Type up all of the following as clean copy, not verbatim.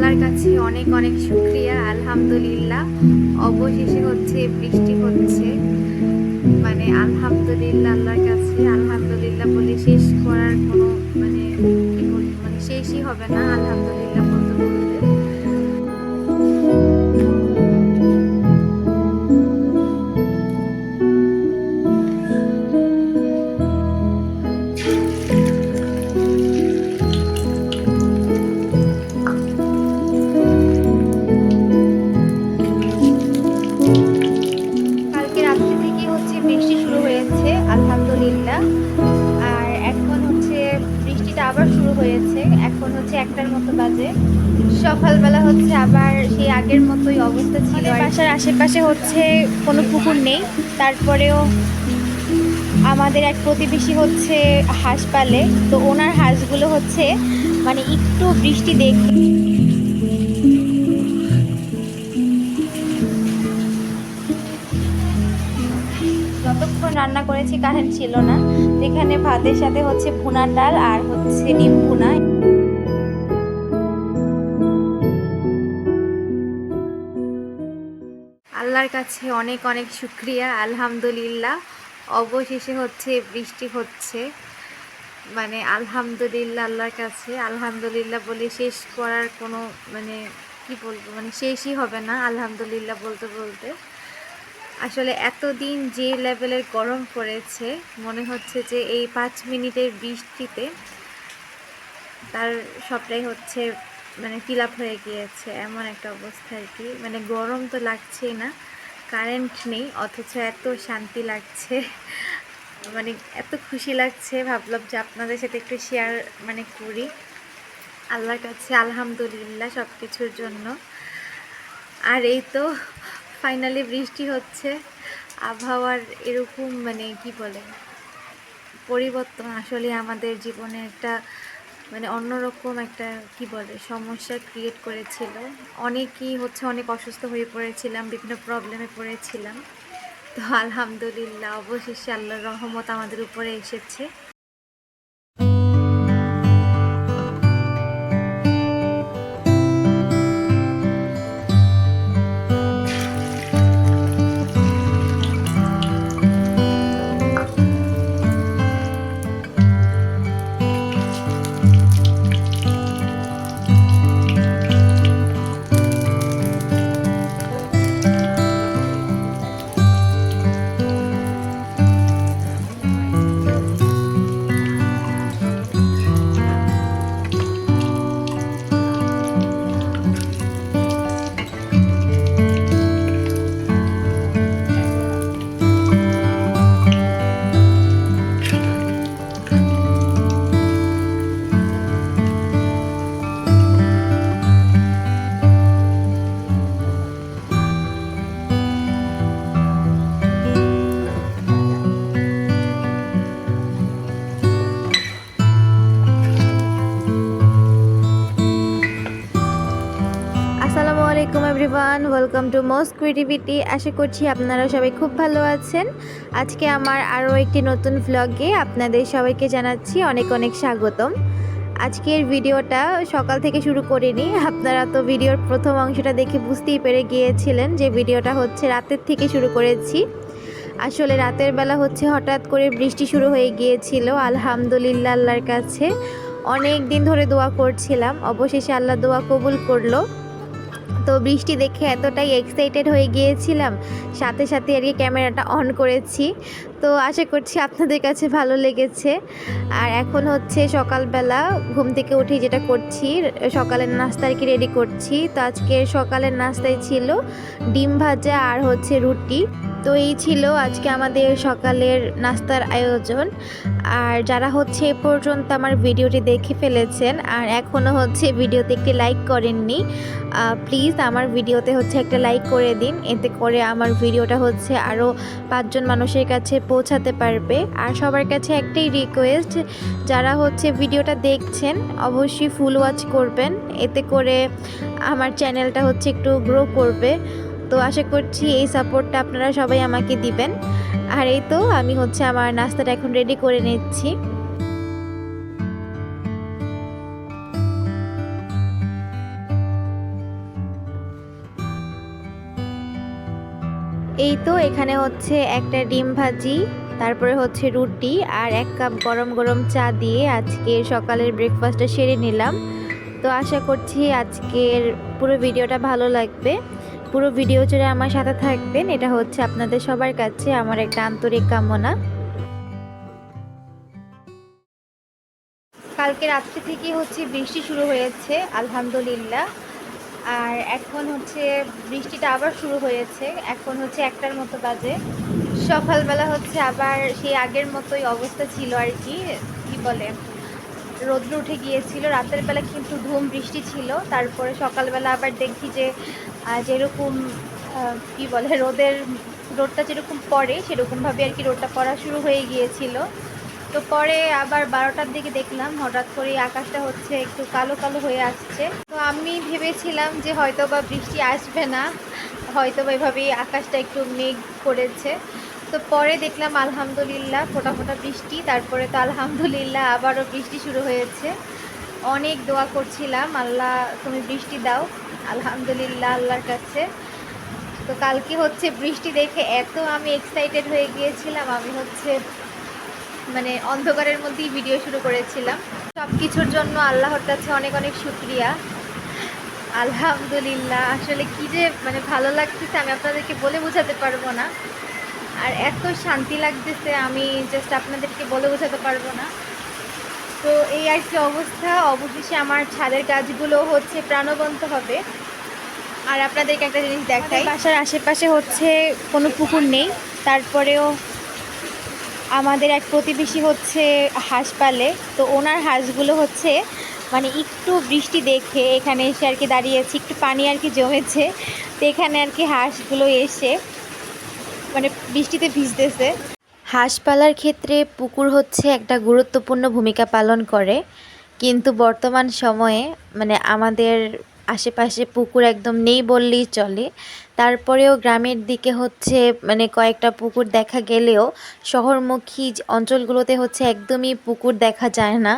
আল্লাহর কাছে অনেক অনেক শুকরিয়া, আলহামদুলিল্লাহ। অবশেষে হচ্ছে বৃষ্টি হচ্ছে, মানে আলহামদুলিল্লাহ। আল্লাহর কাছে আলহামদুলিল্লাহ বলে শেষ করার কোনো মানে কি বলবো, মানে শেষই হবে না আলহামদুলিল্লাহ বলতে বলতে। কালকে রাত্রি থেকে হচ্ছে বৃষ্টি শুরু হয়েছে আলহামদুলিল্লাহ। আর এখন হচ্ছে বৃষ্টিটা আবার শুরু হয়েছে, এখন হচ্ছে 1টার মতো বাজে। সকালবেলা হচ্ছে আবার সেই আগের মতোই অবস্থা ছিল। বাসার আশেপাশে হচ্ছে কোনো পুকুর নেই, তারপরেও আমাদের এক প্রতিবেশী হচ্ছে হাঁস পালে, তো ওনার হাঁসগুলো হচ্ছে মানে একটু বৃষ্টি দেখে যতক্ষণ রান্না করেছি কারেন্ট ছিল না, যেখানে ভাতের সাথে হচ্ছে ভুনার ডাল আর হচ্ছে ডিম ভুনা। আল্লাহর কাছে অনেক অনেক শুকরিয়া, আলহামদুলিল্লাহ। অবশেষে হচ্ছে বৃষ্টি হচ্ছে, মানে আলহামদুলিল্লাহ। আল্লাহর কাছে আলহামদুলিল্লাহ বলে শেষ করার কোনো মানে কি বলবো, মানে শেষই হবে না আলহামদুলিল্লাহ বলতে বলতে। আসলে এতদিন যে লেভেলের গরম পড়েছে, মনে হচ্ছে যে এই 5 মিনিটের বৃষ্টিতে তার সবটাই হচ্ছে মানে ফিল আপ হয়ে গিয়েছে, এমন একটা অবস্থা আর কি। মানে গরম তো লাগছেই না, কারেন্ট নেই, অথচ এত শান্তি লাগছে, মানে এত খুশি লাগছে। ভাবলাম যে আপনাদের সাথে একটু শেয়ার মানে করি। আল্লাহর কাছে আলহামদুলিল্লাহ সব কিছুর জন্য। আর এই তো ফাইনালি বৃষ্টি হচ্ছে। আবহাওয়ার এরকম মানে কি বলে পরিবর্তন আসলে আমাদের জীবনে একটা মানে অন্যরকম একটা কি বলে সমস্যা ক্রিয়েট করেছিল। অনেকেই হচ্ছে অনেক অসুস্থ হয়ে পড়েছিলাম, বিভিন্ন প্রবলেমে পড়েছিলাম। তো আলহামদুলিল্লাহ অবশেষে আল্লাহর রহমত আমাদের উপরে এসেছে। আসসালামু আলাইকুম everyone, welcome to most creativity. আশা করছি আপনারা সবাই খুব ভালো আছেন। আজকে আমার আরও একটি নতুন ভ্লগে আপনাদের সবাইকে জানাচ্ছি অনেক অনেক স্বাগতম। আজকের ভিডিওটা সকাল থেকে শুরু করিনি, আপনারা তো ভিডিওর প্রথম অংশটা দেখে বুঝতেই পেরে গিয়েছিলেন যে ভিডিওটা হচ্ছে রাতের থেকে শুরু করেছি। আসলে রাতের বেলা হচ্ছে হঠাৎ করে বৃষ্টি শুরু হয়ে গিয়েছিল। আলহামদুলিল্লাহ আল্লাহর কাছে অনেক দিন ধরে দোয়া করছিলাম, অবশেষে আল্লাহ দোয়া কবুল করলো। তো বৃষ্টি দেখে এতটাই এক্সাইটেড হয়ে গিয়েছিলাম, সাথে সাথে আর কি ক্যামেরাটা অন করেছি। তো আশা করছি আপনাদের কাছে ভালো লেগেছে। আর এখন হচ্ছে সকালবেলা ঘুম থেকে উঠে যেটা করছি, সকালের নাস্তা আর কি রেডি করছি। তো আজকের সকালের নাস্তায় ছিল ডিম ভাজা আর হচ্ছে রুটি। তো এই ছিল আজকে আমাদের সকালের নাস্তার আয়োজন। আর যারা হচ্ছে এ পর্যন্ত আমার ভিডিওটি দেখে ফেলেছেন আর এখনও হচ্ছে ভিডিওতে একটি লাইক করেননি, প্লিজ আমার ভিডিওতে হচ্ছে একটা লাইক করে দিন। এতে করে আমার ভিডিওটা হচ্ছে আরও 5 জন মানুষের কাছে পৌঁছাতে পারবে। আর সবার কাছে একটাই রিকোয়েস্ট, যারা হচ্ছে ভিডিওটা দেখছেন অবশ্যই ফুল ওয়াচ করবেন, এতে করে আমার চ্যানেলটা হচ্ছে একটু গ্রো করবে। তো আশা করছি এই সাপোর্টটা আপনারা সবাই আমাকে দিবেন। আর এই তো আমি হচ্ছে আমার নাস্তাটা এখন রেডি করে নিচ্ছি। এই তো এখানে হচ্ছে একটা ডিম ভাজি, তারপরে হচ্ছে রুটি আর 1 কাপ গরম গরম চা দিয়ে আজকে সকালের ব্রেকফাস্টটা সেরে নিলাম। তো আশা করছি আজকের পুরো ভিডিওটা ভালো লাগবে। পুরো ভিডিও জুড়ে আমার সাথে থাকবেন, এটা হচ্ছে আপনাদের সবার কাছে আমার একটা আন্তরিক কামনা। কালকে রাত্রি থেকে হচ্ছে বৃষ্টি শুরু হয়েছে আলহামদুলিল্লাহ। আর এখন হচ্ছে বৃষ্টিটা আবার শুরু হয়েছে, এখন হচ্ছে 1টার মতো বাজে। সকালবেলা হচ্ছে আবার সেই আগের মতোই অবস্থা ছিল আর কি, কি বলে, রোদ্র উঠে গিয়েছিল। রাতের বেলা কিন্তু ধুম বৃষ্টি ছিল, তারপরে সকালবেলা আবার দেখি যে যেরকম কি বলে রোদটা যেরকম পড়ে সেরকমভাবে আর কি রোদটা পড়া শুরু হয়ে গিয়েছিল। তো পরে আবার 12টার দিকে দেখলাম হঠাৎ করে আকাশটা হচ্ছে একটু কালো কালো হয়ে আসছে। তো আমি ভেবেছিলাম যে হয়তো বা বৃষ্টি আসবে না, হয়তো বা এভাবেই আকাশটা একটু মেঘ করেছে। তো পরে দেখলাম আলহামদুলিল্লাহ ফোঁটা ফোঁটা বৃষ্টি, তারপরে তো আলহামদুলিল্লাহ আবারও বৃষ্টি শুরু হয়েছে। অনেক দোয়া করছিলাম, আল্লাহ তুমি বৃষ্টি দাও, আলহামদুলিল্লাহ আল্লাহর কাছে। তো কালকে হচ্ছে বৃষ্টি দেখে এত আমি এক্সাইটেড হয়ে গিয়েছিলাম, আমি হচ্ছে মানে অন্ধকারের মধ্যেই ভিডিও শুরু করেছিলাম। সব কিছুর জন্য আল্লাহর কাছে অনেক অনেক শুকরিয়া, আলহামদুলিল্লাহ। আসলে কি যে মানে ভালো লাগতেছে আমি আপনাদেরকে বলে বোঝাতে পারবো না, আর এত শান্তি লাগতেছে আমি জাস্ট আপনাদেরকে বলে বোঝাতে পারবো না। তো এই আর কি অবস্থা, অবশেষে আমার ছাদের কাজগুলো হচ্ছে প্রাণবন্ত হবে। আর আপনাদেরকে একটা জিনিস দেখাই, বাসার আশেপাশে হচ্ছে কোনো পুকুর নেই, তারপরেও আমাদের এক প্রতিবেশী হচ্ছে হাঁস পালে। তো ওনার হাঁসগুলো হচ্ছে মানে একটু বৃষ্টি দেখে এখানে এসে আর কি দাঁড়িয়েছে, একটু পানি আর কি জমেছে, তো এখানে আর কি হাঁসগুলো এসে মানে বৃষ্টিতে ভিজতেছে। হাঁস পালার ক্ষেত্রে পুকুর হচ্ছে একটা গুরুত্বপূর্ণ ভূমিকা পালন করে, কিন্তু বর্তমান সময়ে মানে আমাদের আশেপাশে পুকুর একদম নেই বললেই চলে। তারপরেও গ্রামের দিকে হচ্ছে মানে কয়েকটা পুকুর দেখা গেলেও শহরমুখী অঞ্চলগুলোতে হচ্ছে একদমই পুকুর দেখা যায় না।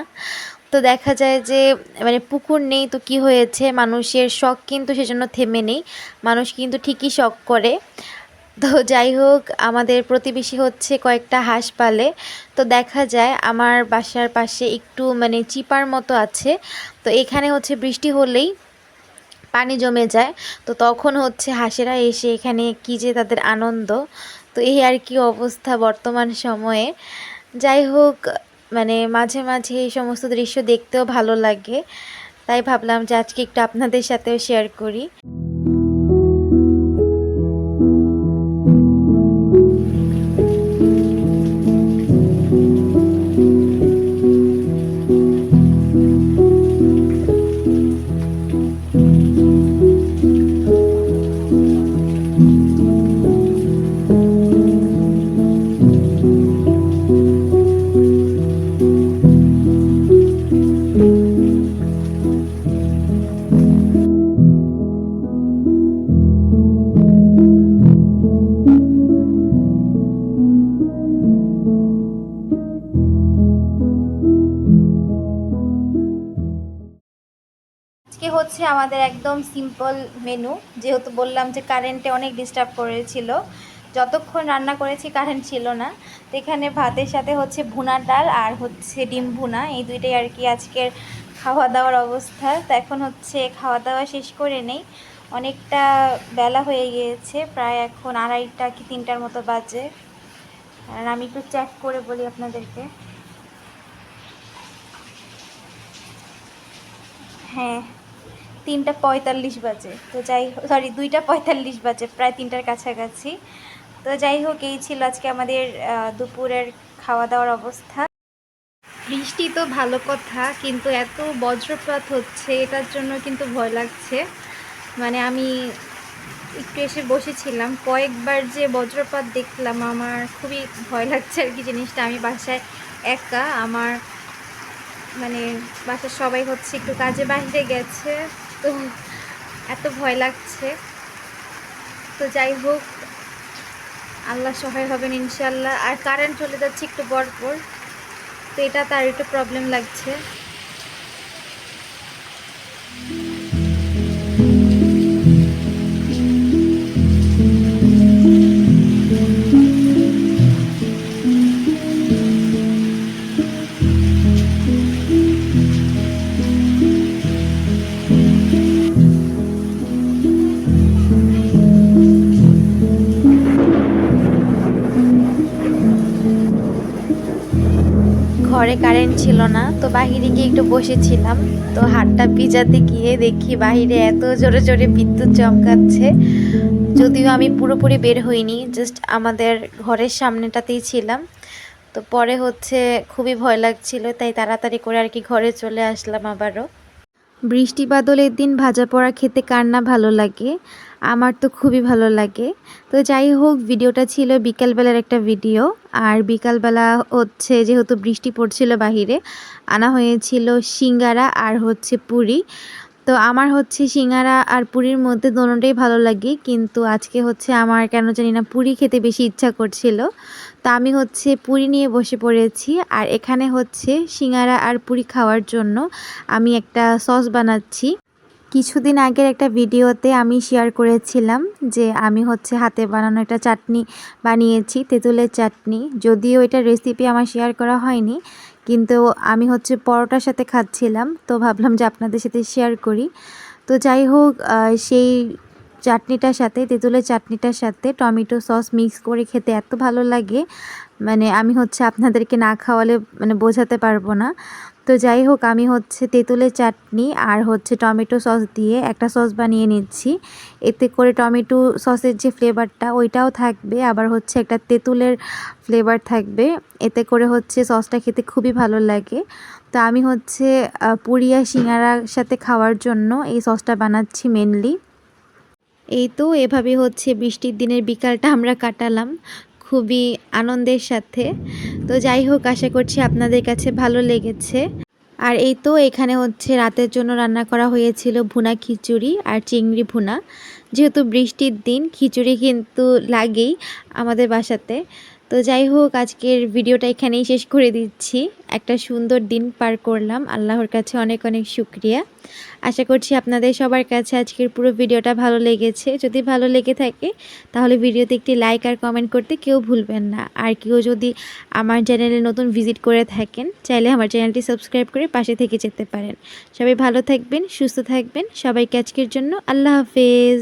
তো দেখা যায় যে মানে পুকুর নেই তো কি হয়েছে, মানুষের শখ কিন্তু সেজন্য থেমে নেই, মানুষ কিন্তু ঠিকই শখ করে। তো যাই হোক, আমাদের প্রতিবেশী হচ্ছে কয়েকটা হাঁস পালে। তো দেখা যায় আমার বাসার পাশে একটু মানে চিপার মতো আছে, তো এখানে হচ্ছে বৃষ্টি হলেই পানি জমে যায়। তো তখন হচ্ছে হাঁসেরা এসে এখানে কী যে তাদের আনন্দ। তো এই আর কি অবস্থা বর্তমান সময়ে। যাই হোক, মানে মাঝে মাঝে এই সমস্ত দৃশ্য দেখতেও ভালো লাগে, তাই ভাবলাম যে আজকে একটু আপনাদের সাথেও শেয়ার করি। আজকে হচ্ছে আমাদের একদম সিম্পল মেনু, যেহেতু বললাম যে কারেন্টে অনেক ডিস্টার্ব করেছিল, যতক্ষণ রান্না করেছি কারেন্ট ছিল না। তো এখানে ভাতের সাথে হচ্ছে ভুনা ডাল আর হচ্ছে ডিম ভুনা, এই দুইটাই আর কি আজকের খাওয়া দাওয়ার অবস্থা। তো এখন হচ্ছে খাওয়া দাওয়া শেষ করে নেই, অনেকটা বেলা হয়ে গিয়েছে, প্রায় এখন 2:30 কি 3টার মতো বাজে। আর আমি একটু চেক করে বলি আপনাদেরকে, হ্যাঁ 3টা 45 বাজে। তো যাই হোক, সরি 2টা 45 বাজে, প্রায় 3টার কাছাকাছি। তো যাই হোক, এই ছিল আজকে আমাদের দুপুরের খাওয়া দাওয়ার অবস্থা। বৃষ্টি তো ভালো কথা, কিন্তু এত বজ্রপাত হচ্ছে এটার জন্য কিন্তু ভয় লাগছে। মানে আমি একটু এসে বসেছিলাম, কয়েকবার যে বজ্রপাত দেখলাম, আমার খুবই ভয় লাগছে আর কি জিনিসটা। আমি বাসায় একা, আমার মানে বাসার সবাই হচ্ছে একটু কাজে বাইরে গেছে, তো এত ভয় লাগছে। তো যাই হোক, আল্লাহ সহায় হবেন ইনশাল্লাহ। আর কারেন্ট চলে যাচ্ছে একটু পর পর, তো এটা তার একটু প্রবলেম লাগছে। ঘরে কারেন্ট ছিল না, তো বাহিরে গিয়ে একটু বসেছিলাম। তো হাতটা ভিজাতে গিয়ে দেখি বাহিরে এত জোরে জোরে বিদ্যুৎ চমকাচ্ছে। যদিও আমি পুরোপুরি বের হইনি, জাস্ট আমাদের ঘরের সামনেটাতেই ছিলাম। তো পরে হচ্ছে খুবই ভয় লাগছিল, তাই তাড়াতাড়ি করে আর কি ঘরে চলে আসলাম আবারও। বৃষ্টি বাদলের দিন ভাজা পোড়া খেতে কার না ভালো লাগে, আমার তো খুবই ভালো লাগে। তো যাই হোক, ভিডিওটা ছিল বিকালবেলার একটা ভিডিও। আর বিকালবেলা হচ্ছে যেহেতু বৃষ্টি পড়ছিল বাহিরে, আনা হয়েছিল সিঙ্গারা আর হচ্ছে পুরি। তো আমার হচ্ছে সিঙ্গারা আর পুরির মধ্যে দোনোটাই ভালো লাগে, কিন্তু আজকে হচ্ছে আমার কেন জানি না পুরি খেতে বেশি ইচ্ছা করছিল। তো আমি হচ্ছে পুরি নিয়ে বসে পড়েছি, আর এখানে হচ্ছে সিঙ্গারা আর পুরি খাওয়ার জন্য আমি একটা সস বানাচ্ছি। কিছুদিন আগের একটা ভিডিওতে আমি শেয়ার করেছিলাম যে আমি হচ্ছে হাতে বানানো একটা চাটনি বানিয়েছি, তেঁতুলের চাটনি। যদিও এটা রেসিপি আমার শেয়ার করা হয়নি, কিন্তু আমি হচ্ছে পরোটার সাথে খাচ্ছিলাম, তো ভাবলাম যে আপনাদের সাথে শেয়ার করি। তো যাই হোক, সেই চাটনিটার সাথে, তেঁতুলের চাটনিটার সাথে টমেটো সস মিক্স করে খেতে এত ভালো লাগে, মানে আমি হচ্ছে আপনাদেরকে না খাওয়ালে মানে বোঝাতে পারবো না। তো যাই হোক, আমি হচ্ছে তেঁতুলের চাটনি আর হচ্ছে টমেটো সস দিয়ে একটা সস বানিয়ে নিচ্ছি। এতে করে টমেটো সসের যে ফ্লেভারটা ওইটাও থাকবে, আবার হচ্ছে একটা তেঁতুলের ফ্লেভার থাকবে। এতে করে হচ্ছে সসটা খেতে খুবই ভালো লাগে। তো আমি হচ্ছে পুরি আর সিঙ্গারার সাথে খাওয়ার জন্য এই সসটা বানাচ্ছি মেনলি। এই তো এভাবে হচ্ছে বৃষ্টির দিনের বিকালটা আমরা কাটালাম খুবই আনন্দের সাথে। তো যাই হোক, আশা করছি আপনাদের কাছে ভালো লেগেছে। আর এই তো এখানে হচ্ছে রাতের জন্য রান্না করা হয়েছিল ভুনা খিচুড়ি আর চিংড়ি ভুনা। যেহেতু বৃষ্টির দিন, খিচুড়ি কিন্তু লাগেই আমাদের বাসাতে। তো যাই হোক, আজকের ভিডিওটা এখানেই শেষ করে দিচ্ছি। একটা সুন্দর দিন পার করলাম, আল্লাহর কাছে অনেক অনেক শুকরিয়া। আশা করছি আপনাদের সবার কাছে আজকের পুরো ভিডিওটা ভালো লেগেছে। যদি ভালো লেগে থাকে তাহলে ভিডিওতে একটি লাইক আর কমেন্ট করতে কেউ ভুলবেন না। আর কেউ যদি আমার চ্যানেলে নতুন ভিজিট করে থাকেন, চাইলে আমার চ্যানেলটি সাবস্ক্রাইব করে পাশে থেকে যেতে পারেন। সবাই ভালো থাকবেন, সুস্থ থাকবেন। সবাইকে আজকের জন্য আল্লাহ হাফেজ।